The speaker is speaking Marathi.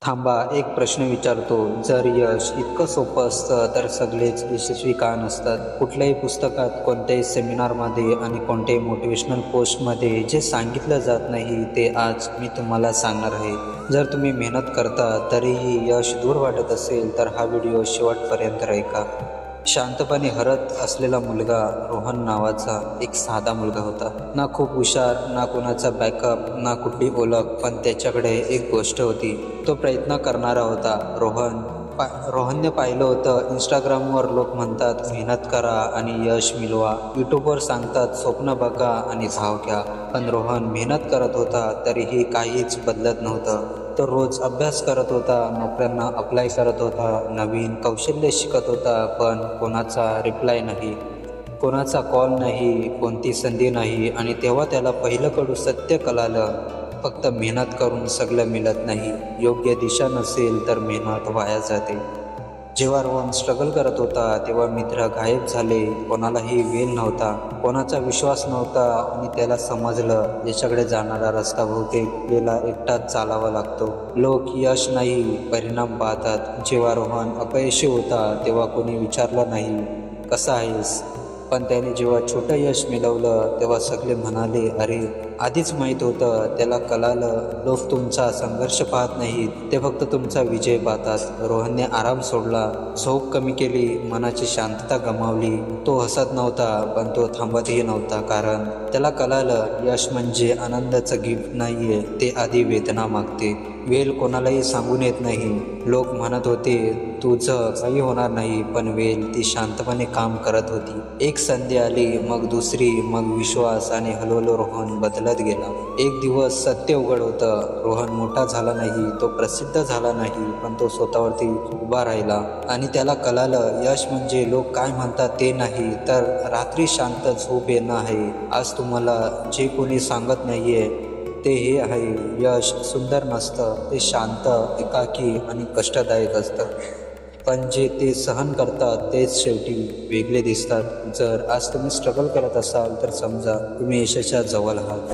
थांबा, एक प्रश्न विचारतो. जर यश इतकं सोपं असतं तर सगळेच यशस्वी का नसतात? कुठल्याही पुस्तकात, कोणत्याही सेमिनारमध्ये आणि कोणत्याही मोटिवेशनल पोस्टमध्ये जे सांगितलं जात नाही ते आज मी तुम्हाला सांगणार आहे. जर तुम्ही मेहनत करता तरीही यश दूर वाटत असेल तर हा व्हिडिओ शेवटपर्यंत ऐका. शांतपणे हरत असलेला मुलगा रोहन नावाचा एक साधा मुलगा होता. ना खूप हुशार, ना कोणाचा बॅकअप, ना कुठली ओळख, पण त्याच्याकडे एक गोष्ट होती. तो प्रयत्न करणारा होता. रोहनने पाहिलं होतं, इंस्टाग्रामवर लोक म्हणतात मेहनत करा आणि यश मिळवा. यूट्यूबवर सांगतात स्वप्न बघा आणि धाव घ्या. पण रोहन मेहनत करत होता तरीही काहीच बदलत नव्हतं. तो रोज अभ्यास करत होता, नोकऱ्यांना अप्लाय करत होता, नवीन कौशल्य शिकत होता, पण कोणाचा रिप्लाय नाही, कोणाचा कॉल नाही, कोणती संधी नाही. आणि तेव्हा त्याला पहिलं कडू सत्य कळालं, फक्त मेहनत करून सगळं मिळत नाही. योग्य दिशा नसेल तर मेहनत वाया जाते. जेव्हा रोहन स्ट्रगल करत होता तेव्हा मित्र गायब झाले. कोणालाही वेळ नव्हता, कोणाचा विश्वास नव्हता आणि त्याला समजलं ज्याच्याकडे जाणारा रस्ता बहुतेक वेळेला एकटाच चालावा लागतो. लोक यश नाही, परिणाम पाहतात. जेव्हा रोहन अपयशी होता तेव्हा कोणी विचारलं नाही कसा आहेस, पण त्याने जेव्हा छोटं यश मिळवलं तेव्हा सगळे म्हणाले, अरे आधीच माहीत होतं. त्याला कळालं, लोक तुमचा संघर्ष पाहत नाहीत, ते फक्त तुमचा विजय पाहतात. रोहनने आराम सोडला, झोप कमी केली, मनाची शांतता गमावली. तो हसत नव्हता पण तो थांबतही नव्हता, कारण त्याला कळालं यश म्हणजे आनंदाचं गिफ्ट नाहीये, ते आधी वेदना मागते. वेळ कोणालाही सांगून येत नाही. लोक म्हणत होते तुझं काही होणार नाही, पण वेळ ती शांतपणे काम करत होती. एक संधी आली, मग दुसरी, मग विश्वास, आणि हळूहळू रोहन बदलत गेला. एक दिवस सत्य उघड होतं. रोहन मोठा झाला नाही, तो प्रसिद्ध झाला नाही, पण तो स्वतःवरती उभा राहिला. आणि त्याला कळालं यश म्हणजे लोक काय म्हणतात ते नाही, तर रात्री शांत झोप येणं आहे. आज तुम्हाला जे कोणी सांगत नाहीये ते हे आहे, यश सुंदर नसतं, ते शांत, एकाकी आणि कष्टदायक असतं. पण जे ते सहन करतात तेच शेवटी वेगळे दिसतात. जर आज तुम्ही स्ट्रगल करत असाल तर समजा तुम्ही यशाच्या जवळ आहात.